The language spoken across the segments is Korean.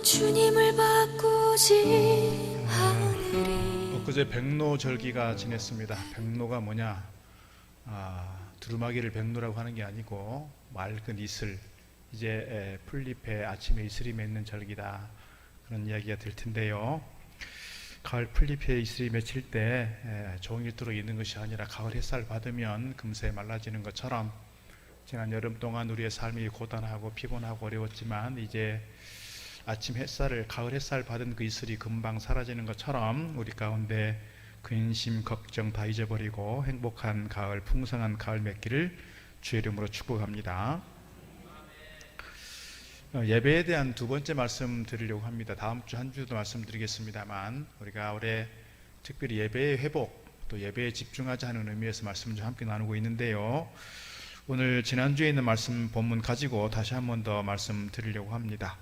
주님을 바꾸지 않으리. 엊그제 백로절기가 지냈습니다. 백로가 뭐냐? 두루마기를 백로라고 하는 게 아니고 맑은 이슬, 이제 풀잎에 아침에 이슬이 맺는 절기다, 그런 이야기가 될 텐데요. 가을 풀잎에 이슬이 맺힐 때 종일토록 있는 것이 아니라 가을 햇살 받으면 금세 말라지는 것처럼, 지난 여름 동안 우리의 삶이 고단하고 피곤하고 어려웠지만 이제 아침 햇살을, 가을 햇살 받은 그 이슬이 금방 사라지는 것처럼 우리 가운데 근심 걱정 다 잊어버리고 행복한 가을, 풍성한 가을 맺기를 주의 이름으로 축복합니다. 예배에 대한 두 번째 말씀 드리려고 합니다. 다음 주 한 주도 말씀드리겠습니다만, 우리가 올해 특별히 예배의 회복, 또 예배에 집중하자는 의미에서 말씀을 좀 함께 나누고 있는데요. 오늘 지난주에 있는 말씀 본문 가지고 다시 한 번 더 말씀드리려고 합니다.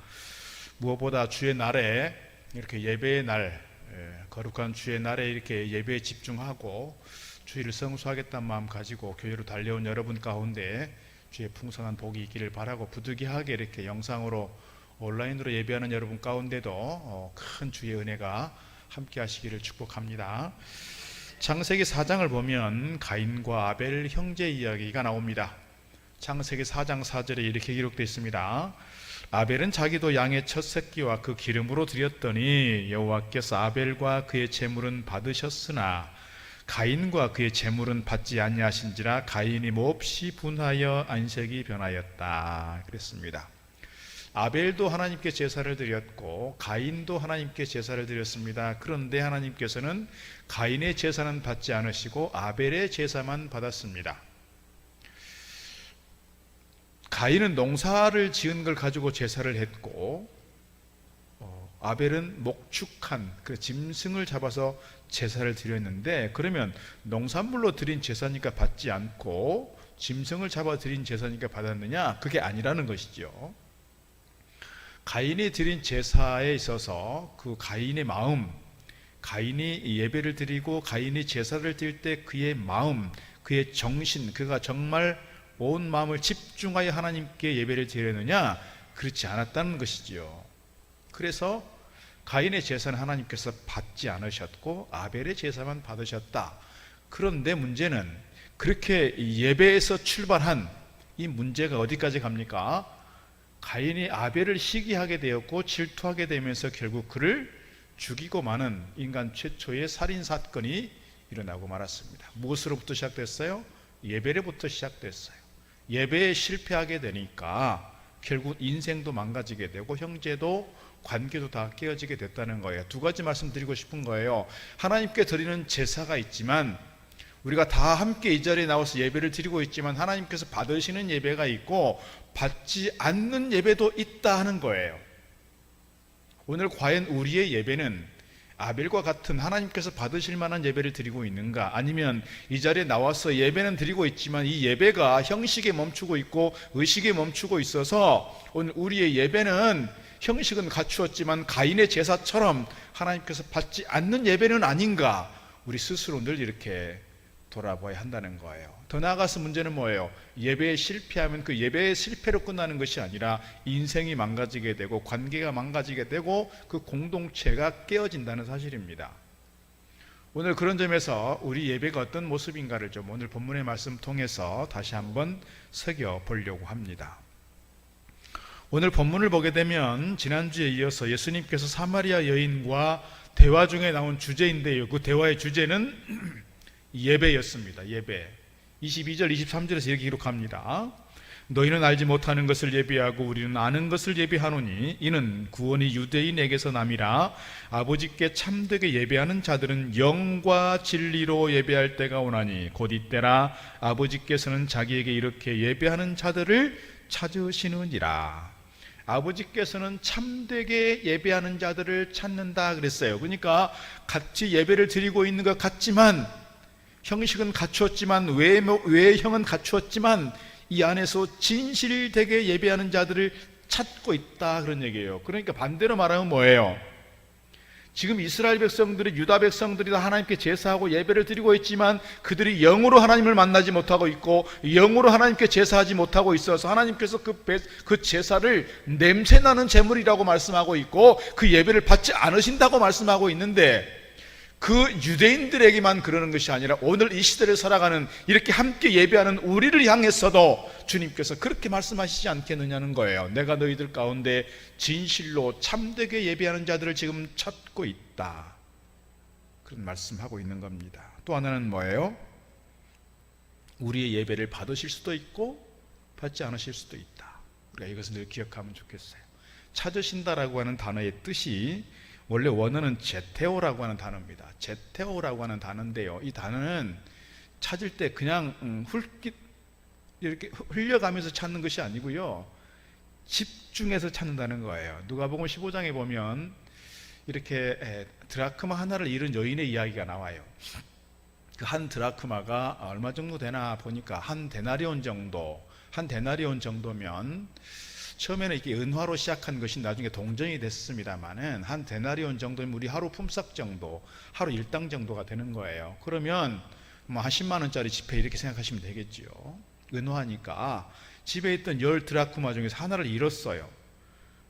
무엇보다 주의 날에, 이렇게 예배의 날, 거룩한 주의 날에 이렇게 예배에 집중하고 주일을 성수하겠다는 마음 가지고 교회로 달려온 여러분 가운데 주의 풍성한 복이 있기를 바라고, 부득이하게 이렇게 영상으로 온라인으로 예배하는 여러분 가운데도 큰 주의 은혜가 함께 하시기를 축복합니다. 창세기 4장을 보면 가인과 아벨 형제 이야기가 나옵니다. 창세기 4장 4절에 이렇게 기록되어 있습니다. 아벨은 자기도 양의 첫 새끼와 그 기름으로 드렸더니 여호와께서 아벨과 그의 제물은 받으셨으나 가인과 그의 제물은 받지 아니하신지라 가인이 몹시 분하여 안색이 변하였다, 그랬습니다. 아벨도 하나님께 제사를 드렸고 가인도 하나님께 제사를 드렸습니다. 그런데 하나님께서는 가인의 제사는 받지 않으시고 아벨의 제사만 받았습니다. 가인은 농사를 지은 걸 가지고 제사를 했고, 아벨은 목축한 그 짐승을 잡아서 제사를 드렸는데, 그러면 농산물로 드린 제사니까 받지 않고 짐승을 잡아 드린 제사니까 받았느냐? 그게 아니라는 것이죠. 가인이 드린 제사에 있어서 그 가인의 마음, 가인이 예배를 드리고 가인이 제사를 드릴 때 그의 마음, 그의 정신, 그가 정말 온 마음을 집중하여 하나님께 예배를 드렸느냐? 그렇지 않았다는 것이지요. 그래서 가인의 제사는 하나님께서 받지 않으셨고 아벨의 제사만 받으셨다. 그런데 문제는 그렇게 예배에서 출발한 이 문제가 어디까지 갑니까? 가인이 아벨을 시기하게 되었고 질투하게 되면서 결국 그를 죽이고 마는 인간 최초의 살인사건이 일어나고 말았습니다. 무엇으로부터 시작됐어요? 예배로부터 시작됐어요. 예배에 실패하게 되니까 결국 인생도 망가지게 되고 형제도 관계도 다 깨어지게 됐다는 거예요. 두 가지 말씀드리고 싶은 거예요. 하나님께 드리는 제사가 있지만, 우리가 다 함께 이 자리에 나와서 예배를 드리고 있지만 하나님께서 받으시는 예배가 있고 받지 않는 예배도 있다 하는 거예요. 오늘 과연 우리의 예배는 아벨과 같은 하나님께서 받으실 만한 예배를 드리고 있는가? 아니면 이 자리에 나와서 예배는 드리고 있지만 이 예배가 형식에 멈추고 있고 의식에 멈추고 있어서 오늘 우리의 예배는 형식은 갖추었지만 가인의 제사처럼 하나님께서 받지 않는 예배는 아닌가? 우리 스스로 늘 이렇게 돌아봐야 한다는 거예요. 더 나아가서 문제는 뭐예요? 예배에 실패하면 그 예배의 실패로 끝나는 것이 아니라 인생이 망가지게 되고 관계가 망가지게 되고 그 공동체가 깨어진다는 사실입니다. 오늘 그런 점에서 우리 예배가 어떤 모습인가를 좀 오늘 본문의 말씀 통해서 다시 한번 새겨보려고 합니다. 오늘 본문을 보게 되면 지난주에 이어서 예수님께서 사마리아 여인과 대화 중에 나온 주제인데요, 그 대화의 주제는 예배였습니다. 예배. 22절 23절에서 이렇게 기록합니다. 너희는 알지 못하는 것을 예배하고 우리는 아는 것을 예배하노니 이는 구원이 유대인에게서 남이라. 아버지께 참되게 예배하는 자들은 영과 진리로 예배할 때가 오나니 곧 이때라. 아버지께서는 자기에게 이렇게 예배하는 자들을 찾으시느니라. 아버지께서는 참되게 예배하는 자들을 찾는다 그랬어요. 그러니까 같이 예배를 드리고 있는 것 같지만, 형식은 갖추었지만 외형은 갖추었지만 이 안에서 진실되게 예배하는 자들을 찾고 있다, 그런 얘기예요. 그러니까 반대로 말하면 뭐예요? 지금 이스라엘 백성들이, 유다 백성들이 다 하나님께 제사하고 예배를 드리고 있지만 그들이 영으로 하나님을 만나지 못하고 있고 영으로 하나님께 제사하지 못하고 있어서 하나님께서 그 제사를 냄새나는 제물이라고 말씀하고 있고 그 예배를 받지 않으신다고 말씀하고 있는데, 그 유대인들에게만 그러는 것이 아니라 오늘 이 시대를 살아가는 이렇게 함께 예배하는 우리를 향해서도 주님께서 그렇게 말씀하시지 않겠느냐는 거예요. 내가 너희들 가운데 진실로 참되게 예배하는 자들을 지금 찾고 있다, 그런 말씀하고 있는 겁니다. 또 하나는 뭐예요? 우리의 예배를 받으실 수도 있고 받지 않으실 수도 있다. 우리가 이것을 늘 기억하면 좋겠어요. 찾으신다라고 하는 단어의 뜻이 원래 원어는 제테오라고 하는 단어입니다. 제테오라고 하는 단어인데요, 이 단어는 찾을 때 그냥 이렇게 흘려가면서 찾는 것이 아니고요, 집중해서 찾는다는 거예요. 누가복음 15장에 보면 이렇게 드라크마 하나를 잃은 여인의 이야기가 나와요. 그 한 드라크마가 얼마 정도 되나 보니까 한 데나리온 정도면, 처음에는 이렇게 은화로 시작한 것이 나중에 동전이 됐습니다만은 한 데나리온 정도면 우리 하루 품삯 정도, 하루 일당 정도가 되는 거예요. 그러면 뭐 한 10만 원짜리 지폐 이렇게 생각하시면 되겠죠. 은화니까. 집에 있던 10드라크마 중에서 하나를 잃었어요.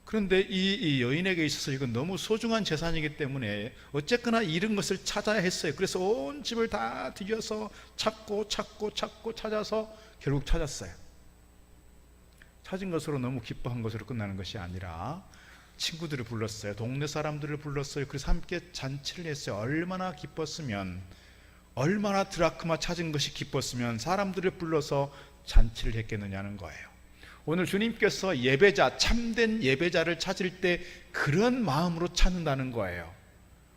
그런데 이 여인에게 있어서 이건 너무 소중한 재산이기 때문에 어쨌거나 잃은 것을 찾아야 했어요. 그래서 온 집을 다 뒤져서 찾고 찾아서 결국 찾았어요. 찾은 것으로 너무 기뻐한 것으로 끝나는 것이 아니라 친구들을 불렀어요. 동네 사람들을 불렀어요. 그래서 함께 잔치를 했어요. 얼마나 기뻤으면, 얼마나 드라크마 찾은 것이 기뻤으면 사람들을 불러서 잔치를 했겠느냐는 거예요. 오늘 주님께서 예배자, 참된 예배자를 찾을 때 그런 마음으로 찾는다는 거예요.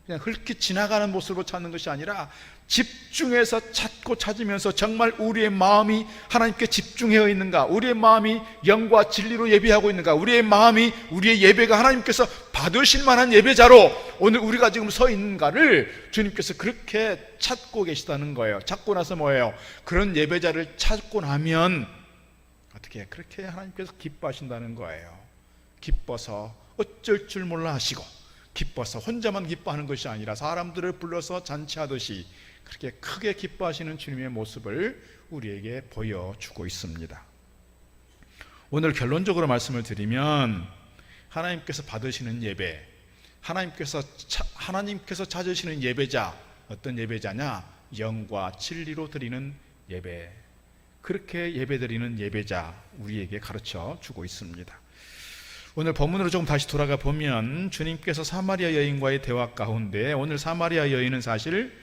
그냥 흘낏 지나가는 모습으로 찾는 것이 아니라 집중해서 찾고 찾으면서 정말 우리의 마음이 하나님께 집중되어 있는가, 우리의 마음이 영과 진리로 예배하고 있는가, 우리의 마음이, 우리의 예배가 하나님께서 받으실 만한 예배자로 오늘 우리가 지금 서 있는가를 주님께서 그렇게 찾고 계시다는 거예요. 찾고 나서 뭐예요? 그런 예배자를 찾고 나면 어떻게 그렇게 하나님께서 기뻐하신다는 거예요. 기뻐서 어쩔 줄 몰라 하시고, 기뻐서 혼자만 기뻐하는 것이 아니라 사람들을 불러서 잔치하듯이 그렇게 크게 기뻐하시는 주님의 모습을 우리에게 보여주고 있습니다. 오늘 결론적으로 말씀을 드리면, 하나님께서 받으시는 예배, 하나님께서 찾으시는 예배자, 어떤 예배자냐? 영과 진리로 드리는 예배, 그렇게 예배드리는 예배자 우리에게 가르쳐 주고 있습니다. 오늘 본문으로 조금 다시 돌아가 보면 주님께서 사마리아 여인과의 대화 가운데, 오늘 사마리아 여인은 사실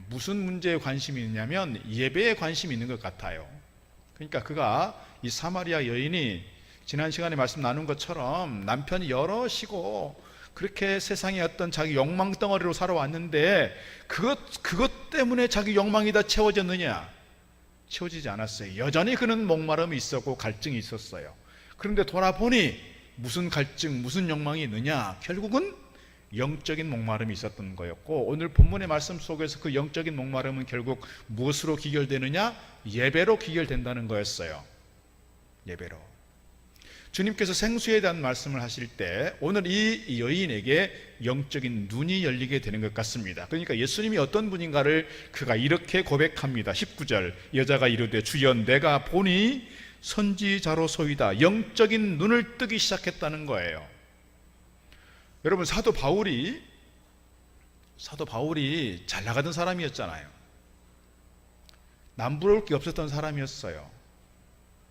무슨 문제에 관심이 있냐면 예배에 관심이 있는 것 같아요. 그러니까 그가, 이 사마리아 여인이 지난 시간에 말씀 나눈 것처럼 남편이 여럿이고 그렇게 세상의 어떤 자기 욕망 덩어리로 살아왔는데 그것 때문에 자기 욕망이 다 채워졌느냐? 채워지지 않았어요. 여전히 그는 목마름이 있었고 갈증이 있었어요. 그런데 돌아보니 무슨 갈증, 무슨 욕망이 있느냐? 결국은 영적인 목마름이 있었던 거였고, 오늘 본문의 말씀 속에서 그 영적인 목마름은 결국 무엇으로 귀결되느냐? 예배로 귀결된다는 거였어요. 예배로. 주님께서 생수에 대한 말씀을 하실 때 오늘 이 여인에게 영적인 눈이 열리게 되는 것 같습니다. 그러니까 예수님이 어떤 분인가를 그가 이렇게 고백합니다. 19절, 여자가 이르되 주여 내가 보니 선지자로소이다. 영적인 눈을 뜨기 시작했다는 거예요. 여러분, 사도 바울이 잘 나가던 사람이었잖아요. 남부러울 게 없었던 사람이었어요.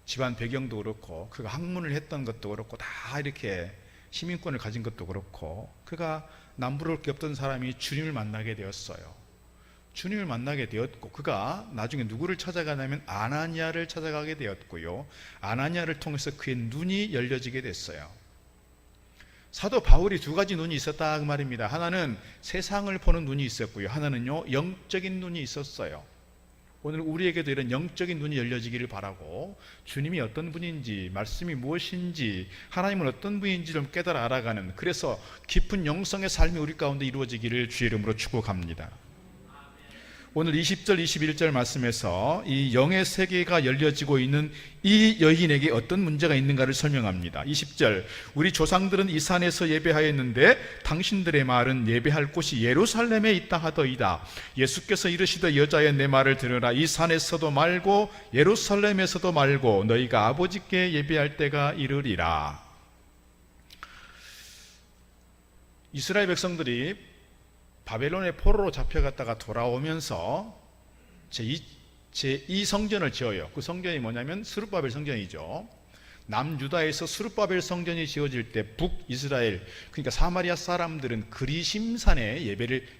집안 배경도 그렇고 그가 학문을 했던 것도 그렇고 다 이렇게 시민권을 가진 것도 그렇고, 그가 남부러울 게 없던 사람이 주님을 만나게 되었어요. 주님을 만나게 되었고, 그가 나중에 누구를 찾아가냐면 아나니아를 찾아가게 되었고요, 아나니아를 통해서 그의 눈이 열려지게 됐어요. 사도 바울이 두 가지 눈이 있었다 그 말입니다. 하나는 세상을 보는 눈이 있었고요, 하나는요 영적인 눈이 있었어요. 오늘 우리에게도 이런 영적인 눈이 열려지기를 바라고, 주님이 어떤 분인지, 말씀이 무엇인지, 하나님은 어떤 분인지 좀 깨달아 알아가는, 그래서 깊은 영성의 삶이 우리 가운데 이루어지기를 주의 이름으로 축복합니다. 오늘 20절 21절 말씀에서 이 영의 세계가 열려지고 있는 이 여인에게 어떤 문제가 있는가를 설명합니다. 20절, 우리 조상들은 이 산에서 예배하였는데 당신들의 말은 예배할 곳이 예루살렘에 있다 하더이다. 예수께서 이르시되 여자여 내 말을 들으라. 이 산에서도 말고 예루살렘에서도 말고 너희가 아버지께 예배할 때가 이르리라. 이스라엘 백성들이 바벨론의 포로로 잡혀갔다가 돌아오면서 제2 성전을 지어요. 그 성전이 뭐냐면 스룹바벨 성전이죠. 남유다에서 스룹바벨 성전이 지어질 때 북이스라엘, 그러니까 사마리아 사람들은 그리심산에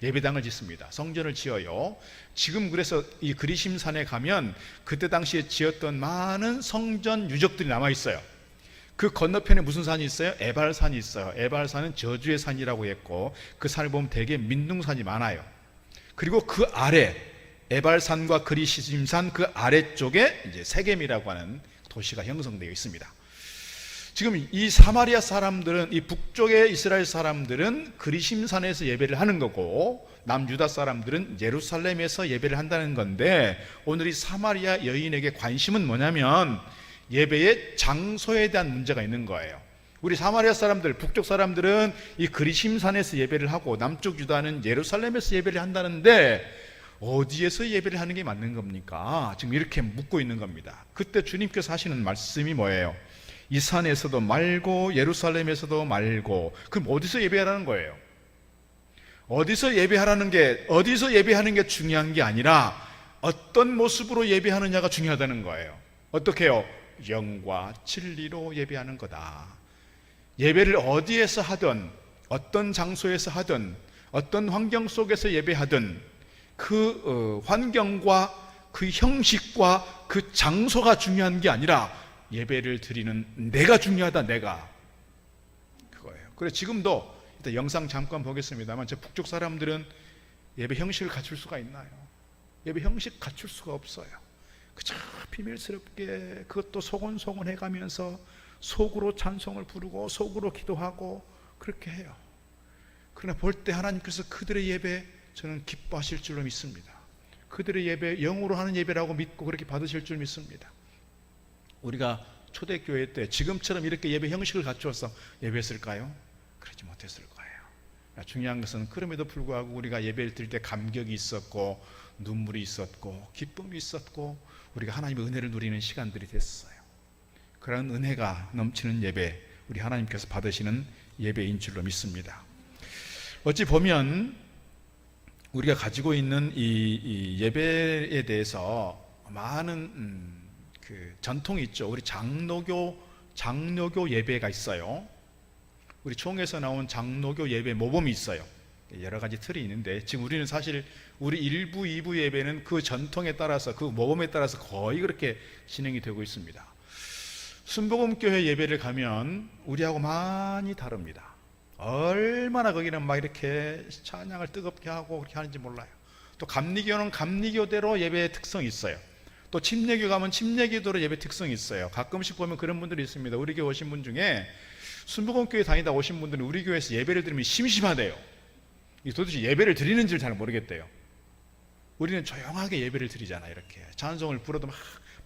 예배당을 짓습니다. 성전을 지어요. 지금 그래서 이 그리심산에 가면 그때 당시에 지었던 많은 성전 유적들이 남아 있어요. 그 건너편에 무슨 산이 있어요? 에발산이 있어요. 에발산은 저주의 산이라고 했고 그 산을 보면 되게 민둥산이 많아요. 그리고 그 아래 에발산과 그리심산 그 아래쪽에 이제 세겜이라고 하는 도시가 형성되어 있습니다. 지금 이 사마리아 사람들은, 이 북쪽의 이스라엘 사람들은 그리심산에서 예배를 하는 거고 남유다 사람들은 예루살렘에서 예배를 한다는 건데, 오늘 이 사마리아 여인에게 관심은 뭐냐면 예배의 장소에 대한 문제가 있는 거예요. 우리 사마리아 사람들, 북쪽 사람들은 이 그리심산에서 예배를 하고 남쪽 유다는 예루살렘에서 예배를 한다는데 어디에서 예배를 하는 게 맞는 겁니까? 지금 이렇게 묻고 있는 겁니다. 그때 주님께서 하시는 말씀이 뭐예요? 이 산에서도 말고 예루살렘에서도 말고. 그럼 어디서 예배하라는 거예요? 어디서 예배하는 게 중요한 게 아니라 어떤 모습으로 예배하느냐가 중요하다는 거예요. 어떻게 해요? 영과 진리로 예배하는 거다. 예배를 어디에서 하든, 어떤 장소에서 하든, 어떤 환경 속에서 예배하든 그 환경과 그 형식과 그 장소가 중요한 게 아니라 예배를 드리는 내가 중요하다. 내가. 그거예요. 그래서 지금도 일단 영상 잠깐 보겠습니다만 저 북쪽 사람들은 예배 형식을 갖출 수가 있나요? 예배 형식 갖출 수가 없어요. 그저 비밀스럽게 그것도 소곤소곤 해가면서 속으로 찬송을 부르고 속으로 기도하고 그렇게 해요. 그러나 볼 때 하나님께서 그들의 예배 저는 기뻐하실 줄로 믿습니다. 그들의 예배 영으로 하는 예배라고 믿고 그렇게 받으실 줄 믿습니다. 우리가 초대교회 때 지금처럼 이렇게 예배 형식을 갖추어서 예배했을까요? 그러지 못했을 거예요. 중요한 것은 그럼에도 불구하고 우리가 예배를 드릴 때 감격이 있었고 눈물이 있었고 기쁨이 있었고 우리가 하나님의 은혜를 누리는 시간들이 됐어요. 그런 은혜가 넘치는 예배, 우리 하나님께서 받으시는 예배인 줄로 믿습니다. 어찌 보면 우리가 가지고 있는 이 예배에 대해서 많은 그 전통이 있죠. 우리 장로교 예배가 있어요. 우리 총에서 나온 장로교 예배 모범이 있어요. 여러 가지 틀이 있는데 지금 우리는 사실 우리 1부, 2부 예배는 그 전통에 따라서 그 모범에 따라서 거의 그렇게 진행이 되고 있습니다. 순복음교회 예배를 가면 우리하고 많이 다릅니다. 얼마나 거기는 막 이렇게 찬양을 뜨겁게 하고 그렇게 하는지 몰라요. 또 감리교는 감리교대로 예배의 특성이 있어요. 또 침례교 가면 침례교대로 예배 특성이 있어요. 가끔씩 보면 그런 분들이 있습니다. 우리 교회 오신 분 중에 순복음교회 다니다 오신 분들은 우리 교회에서 예배를 드리면 심심하대요. 도대체 예배를 드리는지를 잘 모르겠대요. 우리는 조용하게 예배를 드리잖아요. 이렇게 찬송을 불어도 막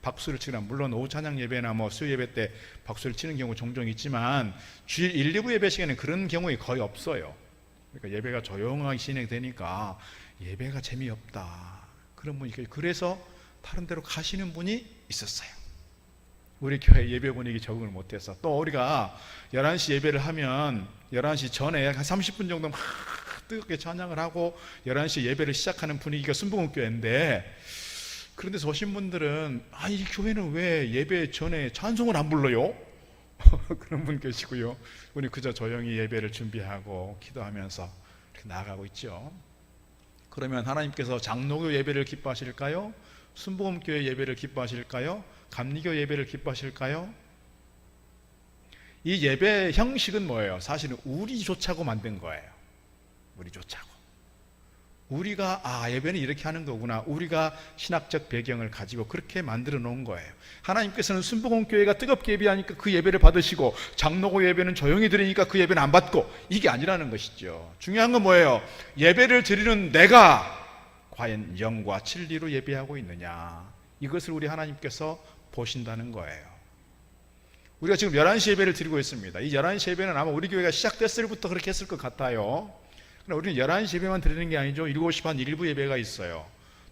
박수를 치거나, 물론 오후 찬양 예배나 뭐 수요 예배 때 박수를 치는 경우 종종 있지만 주일 1, 2부 예배 시간에 그런 경우가 거의 없어요. 그러니까 예배가 조용하게 진행되니까 예배가 재미없다, 그런 분이 있어요. 그래서 다른 데로 가시는 분이 있었어요. 우리 교회 예배 분위기 적응을 못해서. 또 우리가 11시 예배를 하면 11시 전에 한 30분 정도 막 뜨겁게 찬양을 하고 11시 예배를 시작하는 분위기가 순복음교회인데, 그런데 오신 분들은 이 교회는 왜 예배 전에 찬송을 안 불러요? 그런 분 계시고요. 우리 그저 조용히 예배를 준비하고 기도하면서 이렇게 나아가고 있죠. 그러면 하나님께서 장로교 예배를 기뻐하실까요? 순복음교회 예배를 기뻐하실까요? 감리교 예배를 기뻐하실까요? 이 예배 형식은 뭐예요? 사실은 우리 좋자고 만든 거예요. 우리 좋자고. 우리가 예배는 이렇게 하는 거구나, 우리가 신학적 배경을 가지고 그렇게 만들어 놓은 거예요. 하나님께서는 순복음교회가 뜨겁게 예배하니까 그 예배를 받으시고, 장로교 예배는 조용히 드리니까 그 예배는 안 받고, 이게 아니라는 것이죠. 중요한 건 뭐예요? 예배를 드리는 내가 과연 영과 진리로 예배하고 있느냐, 이것을 우리 하나님께서 보신다는 거예요. 우리가 지금 11시 예배를 드리고 있습니다. 이 11시 예배는 아마 우리 교회가 시작됐을 때부터 그렇게 했을 것 같아요. 그러나 우리는 11시 예배만 드리는 게 아니죠. 7시 반 일부 예배가 있어요.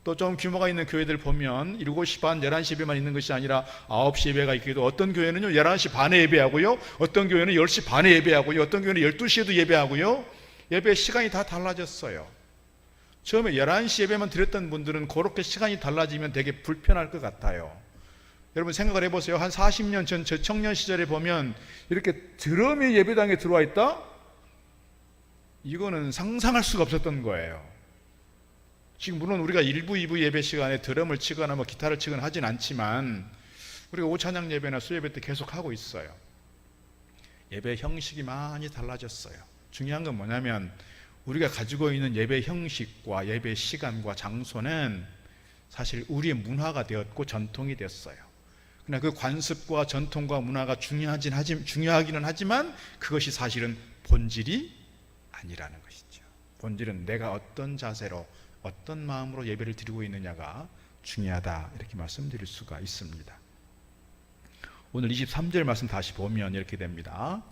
또 좀 규모가 있는 교회들 보면 7시 반, 11시 예배만 있는 것이 아니라 9시 예배가 있기도, 어떤 교회는요 11시 반에 예배하고요, 어떤 교회는 10시 반에 예배하고요, 어떤 교회는 12시에도 예배하고요. 예배 시간이 다 달라졌어요. 처음에 11시 예배만 드렸던 분들은 그렇게 시간이 달라지면 되게 불편할 것 같아요. 여러분 생각을 해보세요. 한 40년 전 저 청년 시절에 보면 이렇게 드럼이 예배당에 들어와 있다? 이거는 상상할 수가 없었던 거예요. 지금 물론 우리가 1부, 2부 예배 시간에 드럼을 치거나 뭐 기타를 치거나 하진 않지만 우리가 오찬양 예배나 수예배 때 계속 하고 있어요. 예배 형식이 많이 달라졌어요. 중요한 건 뭐냐면 우리가 가지고 있는 예배 형식과 예배 시간과 장소는 사실 우리의 문화가 되었고 전통이 됐어요. 그러나 그 관습과 전통과 문화가 중요하기는 하지만 그것이 사실은 본질이 아니라는 것이죠. 본질은 내가 어떤 자세로 어떤 마음으로 예배를 드리고 있느냐가 중요하다, 이렇게 말씀드릴 수가 있습니다. 오늘 23절 말씀 다시 보면 이렇게 됩니다.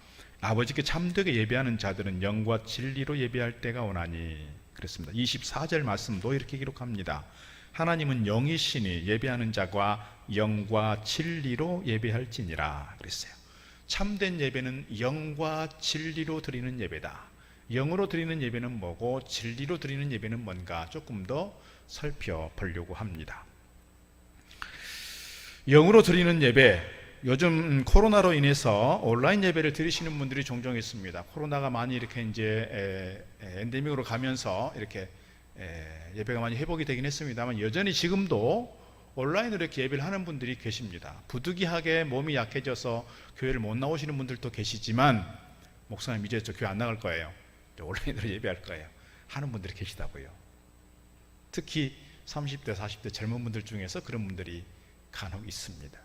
아버지께 참되게 예배하는 자들은 영과 진리로 예배할 때가 오나니, 그랬습니다. 24절 말씀도 이렇게 기록합니다. 하나님은 영이시니 예배하는 자가 영과 진리로 예배할지니라, 그랬어요. 참된 예배는 영과 진리로 드리는 예배다. 영으로 드리는 예배는 뭐고 진리로 드리는 예배는 뭔가 조금 더 살펴보려고 합니다. 영으로 드리는 예배, 요즘 코로나로 인해서 온라인 예배를 드리시는 분들이 종종 있습니다. 코로나가 많이 이렇게 이제 엔데믹으로 가면서 이렇게 예배가 많이 회복이 되긴 했습니다만 여전히 지금도 온라인으로 이렇게 예배를 하는 분들이 계십니다. 부득이하게 몸이 약해져서 교회를 못 나오시는 분들도 계시지만 목사님 이제 저 교회 안 나갈 거예요, 온라인으로 예배할 거예요 하는 분들이 계시다고요. 특히 30대, 40대 젊은 분들 중에서 그런 분들이 간혹 있습니다.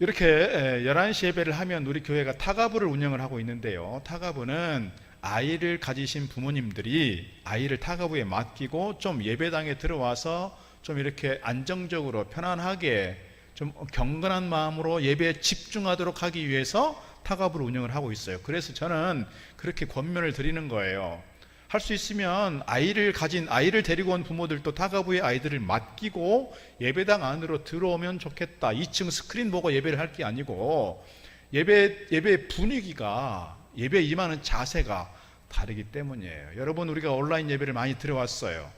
이렇게 11시 예배를 하면 우리 교회가 타가부를 운영을 하고 있는데요, 타가부는 아이를 가지신 부모님들이 아이를 타가부에 맡기고 좀 예배당에 들어와서 좀 이렇게 안정적으로 편안하게 좀 경건한 마음으로 예배에 집중하도록 하기 위해서 타가부를 운영을 하고 있어요. 그래서 저는 그렇게 권면을 드리는 거예요. 할 수 있으면 아이를 데리고 온 부모들도 타가부에 아이들을 맡기고 예배당 안으로 들어오면 좋겠다. 2층 스크린 보고 예배를 할 게 아니고 예배 분위기가, 예배에 임하는 자세가 다르기 때문이에요. 여러분, 우리가 온라인 예배를 많이 들어왔어요.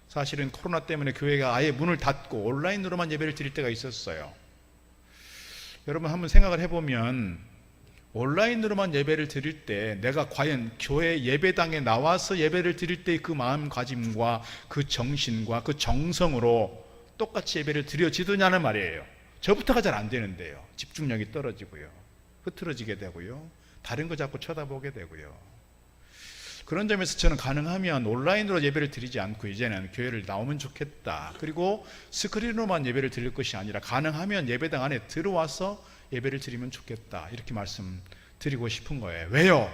사실은 코로나 때문에 교회가 아예 문을 닫고 온라인으로만 예배를 드릴 때가 있었어요. 여러분 한번 생각을 해보면 온라인으로만 예배를 드릴 때 내가 과연 교회 예배당에 나와서 예배를 드릴 때 그 마음가짐과 그 정신과 그 정성으로 똑같이 예배를 드려지느냐는 말이에요. 저부터가 잘 안 되는데요. 집중력이 떨어지고요, 흐트러지게 되고요, 다른 거 자꾸 쳐다보게 되고요. 그런 점에서 저는 가능하면 온라인으로 예배를 드리지 않고 이제는 교회를 나오면 좋겠다. 그리고 스크린으로만 예배를 드릴 것이 아니라 가능하면 예배당 안에 들어와서 예배를 드리면 좋겠다, 이렇게 말씀드리고 싶은 거예요. 왜요?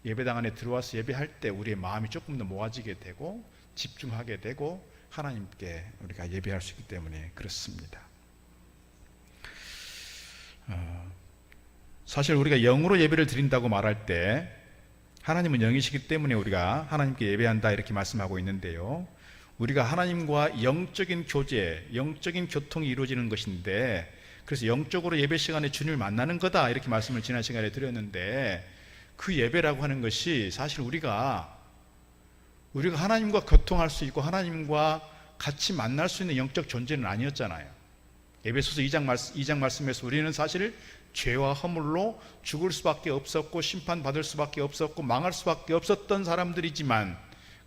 예배당 안에 들어와서 예배할 때 우리의 마음이 조금 더 모아지게 되고 집중하게 되고 하나님께 우리가 예배할 수 있기 때문에 그렇습니다. 사실 우리가 영으로 예배를 드린다고 말할 때 하나님은 영이시기 때문에 우리가 하나님께 예배한다, 이렇게 말씀하고 있는데요, 우리가 하나님과 영적인 교제, 영적인 교통이 이루어지는 것인데, 그래서 영적으로 예배 시간에 주님을 만나는 거다, 이렇게 말씀을 지난 시간에 드렸는데, 그 예배라고 하는 것이 사실 우리가 하나님과 교통할 수 있고 하나님과 같이 만날 수 있는 영적 존재는 아니었잖아요. 에베소서 2장 말씀에서 우리는 사실 죄와 허물로 죽을 수밖에 없었고 심판받을 수밖에 없었고 망할 수밖에 없었던 사람들이지만,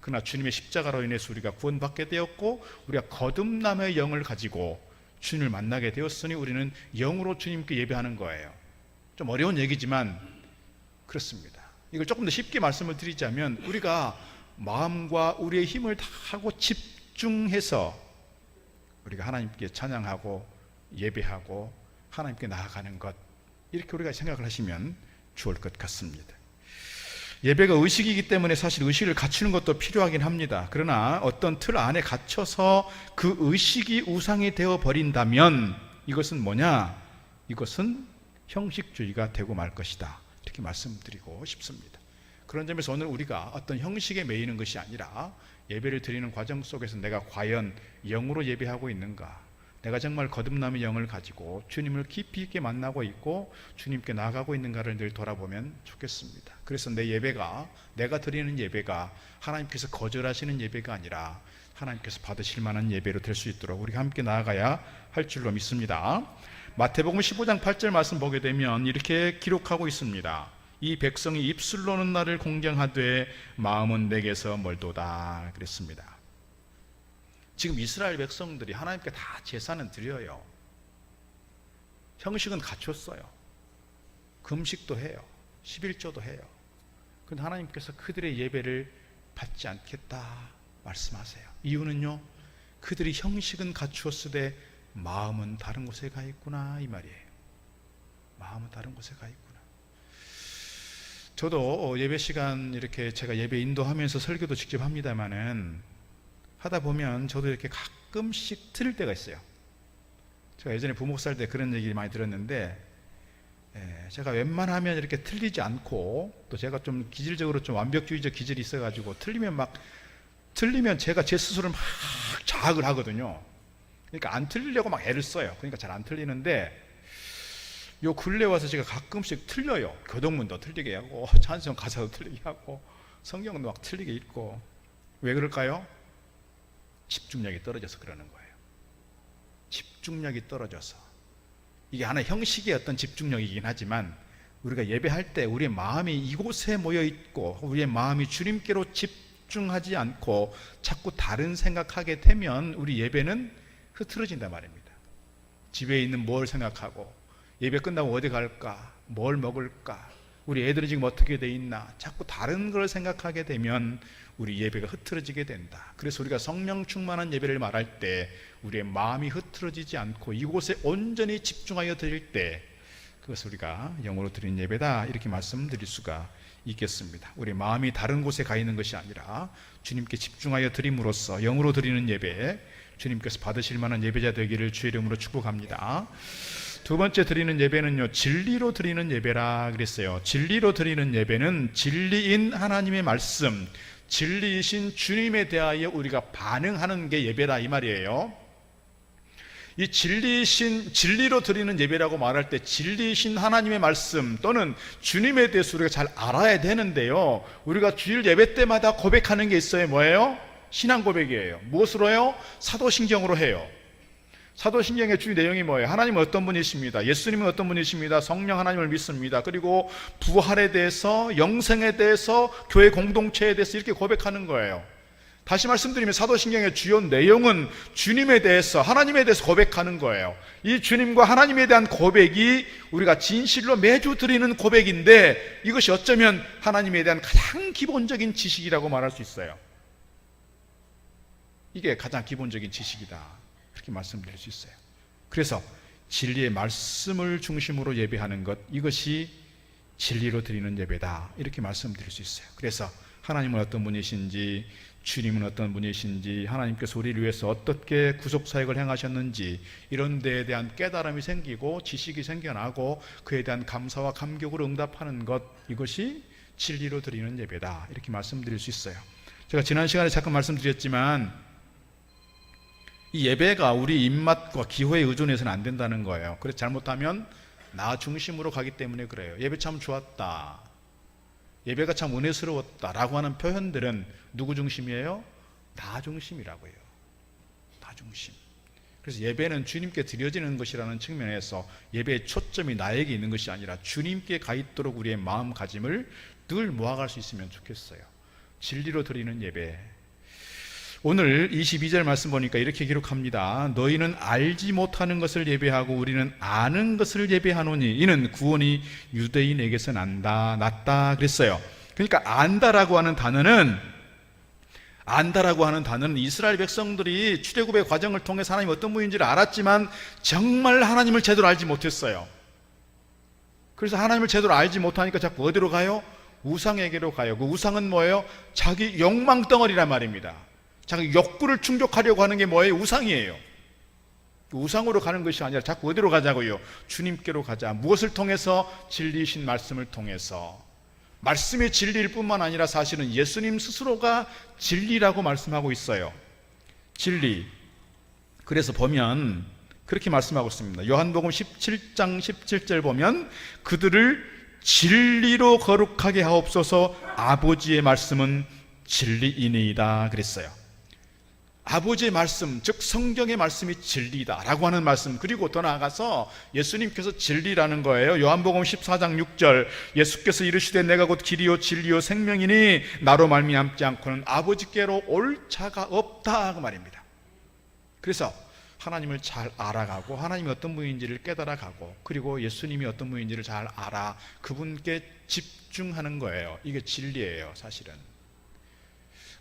그러나 주님의 십자가로 인해서 우리가 구원받게 되었고 우리가 거듭남의 영을 가지고 주님을 만나게 되었으니 우리는 영으로 주님께 예배하는 거예요. 좀 어려운 얘기지만 그렇습니다. 이걸 조금 더 쉽게 말씀을 드리자면 우리가 마음과 우리의 힘을 다 하고 집중해서 우리가 하나님께 찬양하고 예배하고 하나님께 나아가는 것, 이렇게 우리가 생각을 하시면 좋을 것 같습니다. 예배가 의식이기 때문에 사실 의식을 갖추는 것도 필요하긴 합니다. 그러나 어떤 틀 안에 갇혀서 그 의식이 우상이 되어 버린다면 이것은 뭐냐? 이것은 형식주의가 되고 말 것이다. 이렇게 말씀드리고 싶습니다. 그런 점에서 오늘 우리가 어떤 형식에 매이는 것이 아니라 예배를 드리는 과정 속에서 내가 과연 영으로 예배하고 있는가, 내가 정말 거듭남의 영을 가지고 주님을 깊이 있게 만나고 있고 주님께 나아가고 있는가를 늘 돌아보면 좋겠습니다. 그래서 내 예배가, 내가 드리는 예배가 하나님께서 거절하시는 예배가 아니라 하나님께서 받으실 만한 예배로 될 수 있도록 우리가 함께 나아가야 할 줄로 믿습니다. 마태복음 15장 8절 말씀 보게 되면 이렇게 기록하고 있습니다. 이 백성이 입술로는 나를 공경하되 마음은 내게서 멀도다 그랬습니다. 지금 이스라엘 백성들이 하나님께 다 제사는 드려요. 형식은 갖췄어요. 금식도 해요. 11조도 해요. 그런데 하나님께서 그들의 예배를 받지 않겠다 말씀하세요. 이유는요, 그들이 형식은 갖추었으되 마음은 다른 곳에 가 있구나 이 말이에요. 마음은 다른 곳에 가 있구나. 저도 예배 시간 이렇게 제가 예배 인도하면서 설교도 직접 합니다만은 하다 보면 저도 이렇게 가끔씩 틀릴 때가 있어요. 제가 예전에 부목 살 때 그런 얘기 많이 들었는데, 제가 웬만하면 이렇게 틀리지 않고, 또 제가 좀 기질적으로 좀 완벽주의적 기질이 있어가지고 틀리면 제가 제 스스로를 막 자학을 하거든요. 그러니까 안 틀리려고 막 애를 써요. 그러니까 잘 안 틀리는데, 요 근래 와서 제가 가끔씩 틀려요. 교동문도 틀리게 하고 찬송 가사도 틀리게 하고 성경도 막 틀리게 읽고. 왜 그럴까요? 집중력이 떨어져서 그러는 거예요. 집중력이 떨어져서. 이게 하나의 형식의 어떤 집중력이긴 하지만 우리가 예배할 때 우리의 마음이 이곳에 모여 있고 우리의 마음이 주님께로 집중하지 않고 자꾸 다른 생각하게 되면 우리 예배는 흐트러진단 말입니다. 집에 있는 뭘 생각하고, 예배 끝나고 어디 갈까, 뭘 먹을까, 우리 애들은 지금 어떻게 돼 있나, 자꾸 다른 걸 생각하게 되면 우리 예배가 흐트러지게 된다. 그래서 우리가 성령 충만한 예배를 말할 때 우리의 마음이 흐트러지지 않고 이곳에 온전히 집중하여 드릴 때 그것을 우리가 영으로 드리는 예배다, 이렇게 말씀드릴 수가 있겠습니다. 우리 마음이 다른 곳에 가 있는 것이 아니라 주님께 집중하여 드림으로써 영으로 드리는 예배, 주님께서 받으실 만한 예배자 되기를 주의 이름으로 축복합니다. 두 번째 드리는 예배는요, 진리로 드리는 예배라 그랬어요. 진리로 드리는 예배는 진리인 하나님의 말씀, 진리이신 주님에 대하여 우리가 반응하는 게 예배다 이 말이에요. 이 진리로 드리는 예배라고 말할 때 진리이신 하나님의 말씀 또는 주님에 대해서 우리가 잘 알아야 되는데요, 우리가 주일 예배 때마다 고백하는 게 있어요. 뭐예요? 신앙 고백이에요. 무엇으로요? 사도신경으로 해요. 사도신경의 주요 내용이 뭐예요? 하나님은 어떤 분이십니다. 예수님은 어떤 분이십니다. 성령 하나님을 믿습니다. 그리고 부활에 대해서, 영생에 대해서, 교회 공동체에 대해서 이렇게 고백하는 거예요. 다시 말씀드리면 사도신경의 주요 내용은 주님에 대해서, 하나님에 대해서 고백하는 거예요. 이 주님과 하나님에 대한 고백이 우리가 진실로 매주 드리는 고백인데, 이것이 어쩌면 하나님에 대한 가장 기본적인 지식이라고 말할 수 있어요. 이게 가장 기본적인 지식이다, 그렇게 말씀드릴 수 있어요. 그래서 진리의 말씀을 중심으로 예배하는 것, 이것이 진리로 드리는 예배다, 이렇게 말씀드릴 수 있어요. 그래서 하나님은 어떤 분이신지, 주님은 어떤 분이신지, 하나님께서 우리를 위해서 어떻게 구속사역을 행하셨는지, 이런 데에 대한 깨달음이 생기고 지식이 생겨나고 그에 대한 감사와 감격으로 응답하는 것, 이것이 진리로 드리는 예배다, 이렇게 말씀드릴 수 있어요. 제가 지난 시간에 잠깐 말씀드렸지만 이 예배가 우리 입맛과 기호에 의존해서는 안 된다는 거예요. 그래서 잘못하면 나 중심으로 가기 때문에 그래요. 예배 참 좋았다, 예배가 참 은혜스러웠다 라고 하는 표현들은 누구 중심이에요? 나 중심이라고 해요. 나 중심. 그래서 예배는 주님께 드려지는 것이라는 측면에서 예배의 초점이 나에게 있는 것이 아니라 주님께 가 있도록 우리의 마음가짐을 늘 모아갈 수 있으면 좋겠어요. 진리로 드리는 예배. 오늘 22절 말씀 보니까 이렇게 기록합니다. 너희는 알지 못하는 것을 예배하고 우리는 아는 것을 예배하노니 이는 구원이 유대인에게서 났다 그랬어요. 그러니까 안다라고 하는 단어는 이스라엘 백성들이 출애굽의 과정을 통해서 하나님이 어떤 분인지를 알았지만 정말 하나님을 제대로 알지 못했어요. 그래서 하나님을 제대로 알지 못하니까 자꾸 어디로 가요? 우상에게로 가요. 그 우상은 뭐예요? 자기 욕망 덩어리란 말입니다. 자기 욕구를 충족하려고 하는 게 뭐예요? 우상이에요. 우상으로 가는 것이 아니라 자꾸 어디로 가자고요? 주님께로 가자. 무엇을 통해서? 진리이신 말씀을 통해서. 말씀이 진리일 뿐만 아니라 사실은 예수님 스스로가 진리라고 말씀하고 있어요. 진리. 그래서 보면 그렇게 말씀하고 있습니다. 요한복음 17장 17절 보면 그들을 진리로 거룩하게 하옵소서, 아버지의 말씀은 진리이니이다 그랬어요. 아버지의 말씀, 즉 성경의 말씀이 진리다 라고 하는 말씀, 그리고 더 나아가서 예수님께서 진리라는 거예요. 요한복음 14장 6절, 예수께서 이르시되 내가 곧 길이요 진리요 생명이니 나로 말미암지 않고는 아버지께로 올 자가 없다 그 말입니다. 그래서 하나님을 잘 알아가고 하나님이 어떤 분인지를 깨달아가고 그리고 예수님이 어떤 분인지를 잘 알아 그분께 집중하는 거예요. 이게 진리예요 사실은.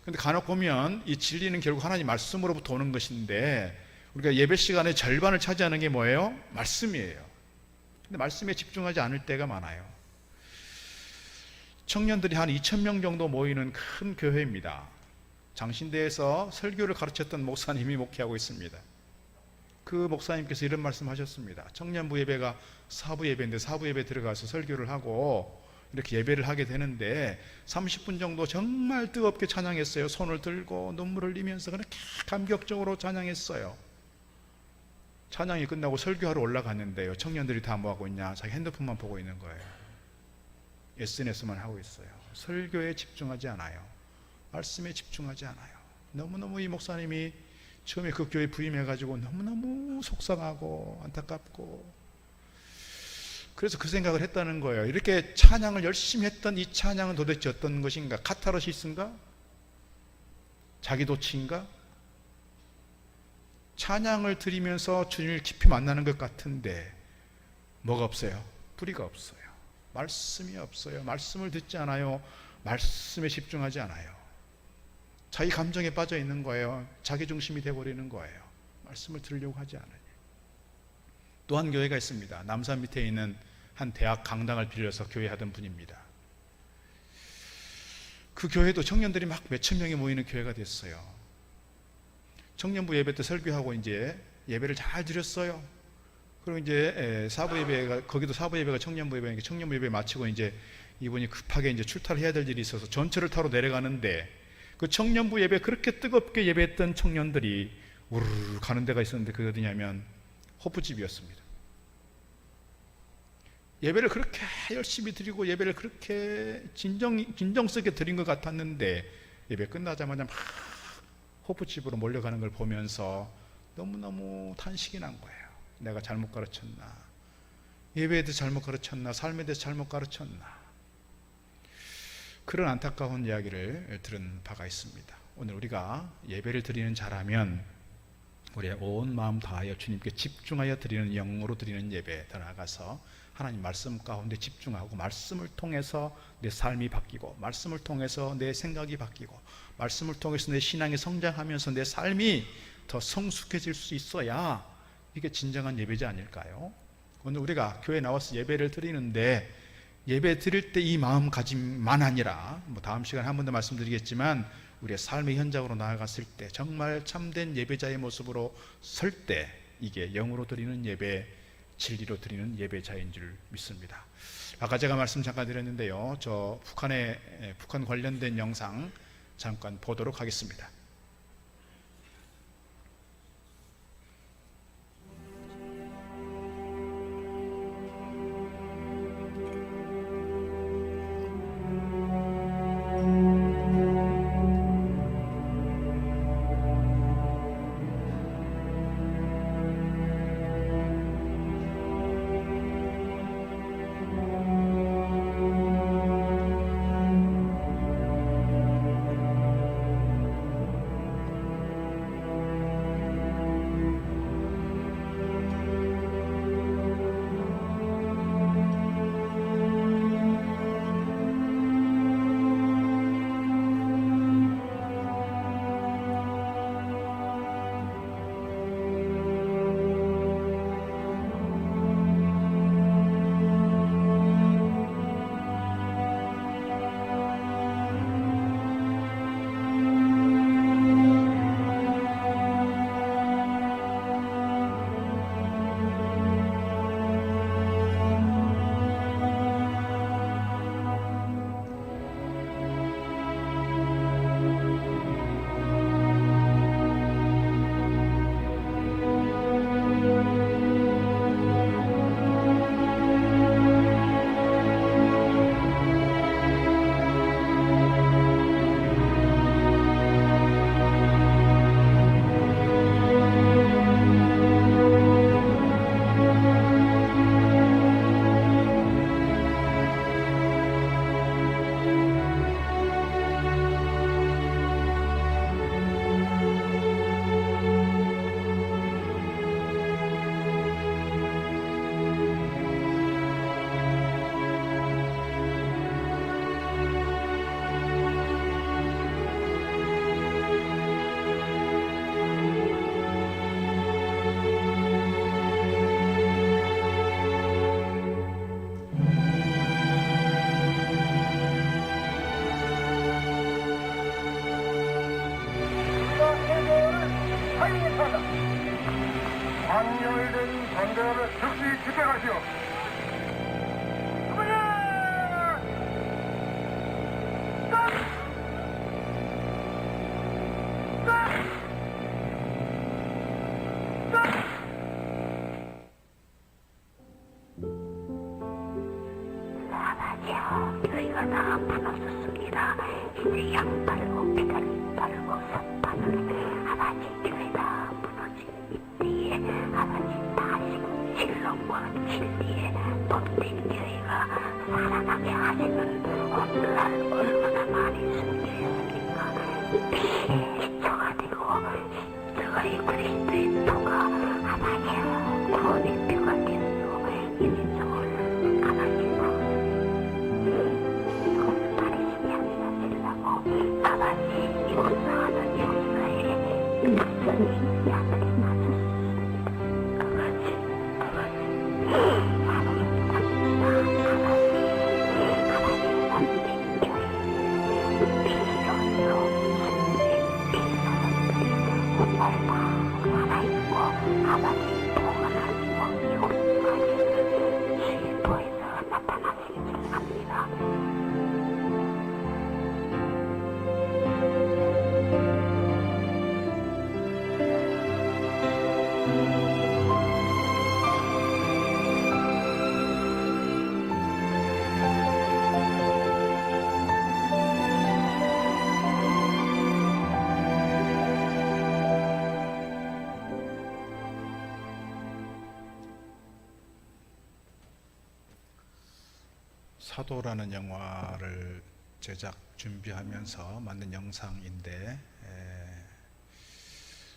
근데 간혹 보면 이 진리는 결국 하나님 말씀으로부터 오는 것인데 우리가 예배 시간의 절반을 차지하는 게 뭐예요? 말씀이에요. 근데 말씀에 집중하지 않을 때가 많아요. 청년들이 한 2,000명 정도 모이는 큰 교회입니다. 장신대에서 설교를 가르쳤던 목사님이 목회하고 있습니다. 그 목사님께서 이런 말씀하셨습니다. 청년부 예배가 사부 예배인데 사부 예배 들어가서 설교를 하고 이렇게 예배를 하게 되는데 30분 정도 정말 뜨겁게 찬양했어요. 손을 들고 눈물을 흘리면서 그렇게 감격적으로 찬양했어요. 찬양이 끝나고 설교하러 올라갔는데요, 청년들이 다 뭐하고 있냐? 자기 핸드폰만 보고 있는 거예요. SNS만 하고 있어요. 설교에 집중하지 않아요. 말씀에 집중하지 않아요. 너무너무 이 목사님이 처음에 그 교회 부임해가지고 너무너무 속상하고 안타깝고, 그래서 그 생각을 했다는 거예요. 이렇게 찬양을 열심히 했던 이 찬양은 도대체 어떤 것인가? 카타르시스인가? 자기도취인가? 찬양을 드리면서 주님을 깊이 만나는 것 같은데 뭐가 없어요? 뿌리가 없어요. 말씀이 없어요. 말씀을 듣지 않아요. 말씀에 집중하지 않아요. 자기 감정에 빠져 있는 거예요. 자기 중심이 되어버리는 거예요. 말씀을 들으려고 하지 않아요. 또 한 교회가 있습니다. 남산 밑에 있는 한 대학 강당을 빌려서 교회하던 분입니다. 그 교회도 청년들이 막 몇천 명이 모이는 교회가 됐어요. 청년부 예배 때 설교하고 이제 예배를 잘 드렸어요. 그리고 이제 사부 예배가, 거기도 사부 예배가 청년부 예배니까 청년부 예배 마치고 이제 이분이 급하게 이제 출타를 해야 될 일이 있어서 전철을 타러 내려가는데 그 청년부 예배 그렇게 뜨겁게 예배했던 청년들이 우르르 가는 데가 있었는데 그게 어디냐면 호프집이었습니다. 예배를 그렇게 열심히 드리고 예배를 그렇게 진정스럽게 드린 것 같았는데 예배 끝나자마자 막 호프집으로 몰려가는 걸 보면서 너무너무 탄식이 난 거예요. 내가 잘못 가르쳤나? 예배에 대해서 잘못 가르쳤나? 삶에 대해서 잘못 가르쳤나? 그런 안타까운 이야기를 들은 바가 있습니다. 오늘 우리가 예배를 드리는 자라면 우리의 온 마음 다하여 주님께 집중하여 드리는, 영으로 드리는 예배 더 나아가서 하나님 말씀 가운데 집중하고 말씀을 통해서 내 삶이 바뀌고 말씀을 통해서 내 생각이 바뀌고 말씀을 통해서 내 신앙이 성장하면서 내 삶이 더 성숙해질 수 있어야 이게 진정한 예배지 아닐까요? 오늘 우리가 교회에 나와서 예배를 드리는데 예배 드릴 때 이 마음가짐만 아니라 다음 시간에 한 번 더 말씀드리겠지만 우리의 삶의 현장으로 나아갔을 때 정말 참된 예배자의 모습으로 설 때 이게 영으로 드리는 예배, 진리로 드리는 예배자인 줄 믿습니다. 아까 제가 말씀 잠깐 드렸는데요, 저 북한 관련된 영상 잠깐 보도록 하겠습니다. 경배하며 즉시 집행하시오. 하나님, 저희가 다 무너졌습니다. 이제 양팔고 피다리 팔고 선판을 하나님 교회 다 무너진 이때에 하나님 다시 신령과 진리에 법된 교회가 살아나게 하시는 오늘날 얼마나 많이 숨겨있습니까? 이 피에 기초가 되고 저희 그리스도의 토가 하나님 구원의 표가 되어서 이 민족을 하나님으로 이곳을 파리시게 하시려고 아버지 역사하는 역사에 일선이 야들이 맞았습니다. 아버지 하나님 감사합니다. 하나님 선된 교회 비로소 오늘도 살아있고 아버지 동원하시고 이곳까지 주의 보에서 나타나시길 합니다. 사도라는 영화를 제작 준비하면서 만든 영상인데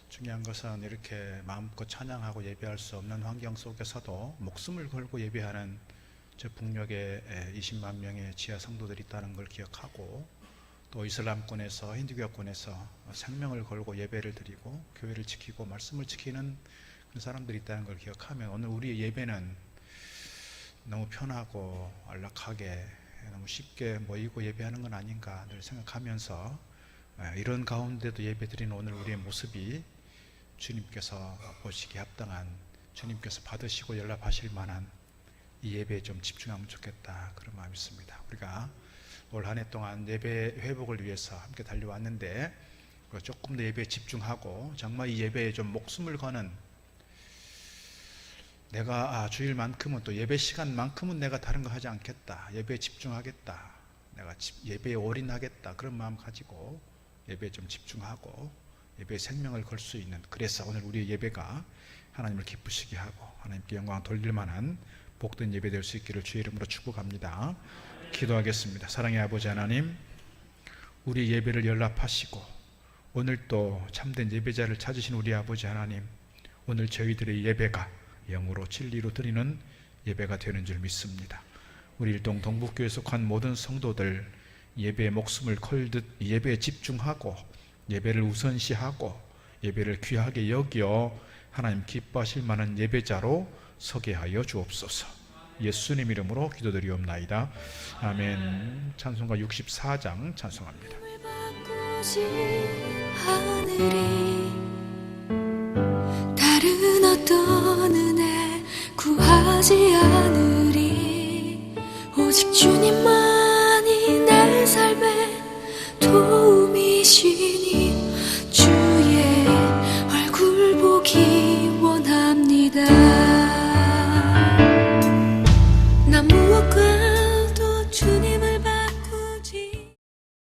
중요한 것은 이렇게 마음껏 찬양하고 예배할 수 없는 환경 속에서도 목숨을 걸고 예배하는 저 북녘에 20만 명의 지하 성도들이 있다는 걸 기억하고 또 이슬람권에서 힌두교권에서 생명을 걸고 예배를 드리고 교회를 지키고 말씀을 지키는 그런 사람들이 있다는 걸 기억하면 오늘 우리의 예배는 너무 편하고 안락하게 너무 쉽게 모이고 예배하는 건 아닌가 늘 생각하면서 이런 가운데도 예배 드리는 오늘 우리의 모습이 주님께서 보시기에 합당한, 주님께서 받으시고 연락하실 만한 이 예배에 좀 집중하면 좋겠다, 그런 마음이 있습니다. 우리가 올 한 해 동안 예배 회복을 위해서 함께 달려왔는데 조금 더 예배에 집중하고 정말 이 예배에 좀 목숨을 거는, 내가 주일만큼은 또 예배 시간만큼은 내가 다른 거 하지 않겠다, 예배에 집중하겠다, 내가 예배에 올인하겠다, 그런 마음 가지고 예배에 좀 집중하고 예배에 생명을 걸 수 있는, 그래서 오늘 우리의 예배가 하나님을 기쁘시게 하고 하나님께 영광 돌릴 만한 복된 예배 될 수 있기를 주의 이름으로 축복합니다. 기도하겠습니다. 사랑의 아버지 하나님, 우리 예배를 연락하시고 오늘 또 참된 예배자를 찾으신 우리 아버지 하나님, 오늘 저희들의 예배가 영으로 진리로 드리는 예배가 되는 줄 믿습니다. 우리 일동 동북교회에 속한 모든 성도들 예배에 목숨을 걸듯 예배에 집중하고 예배를 우선시하고 예배를 귀하게 여겨 하나님 기뻐하실 만한 예배자로 서게 하여 주옵소서. 예수님 이름으로 기도드리옵나이다. 아멘. 찬송가 64장 찬송합니다. 바꾸지 하늘이 다른 어떤 은혜 구하지 않으리. 오직 주님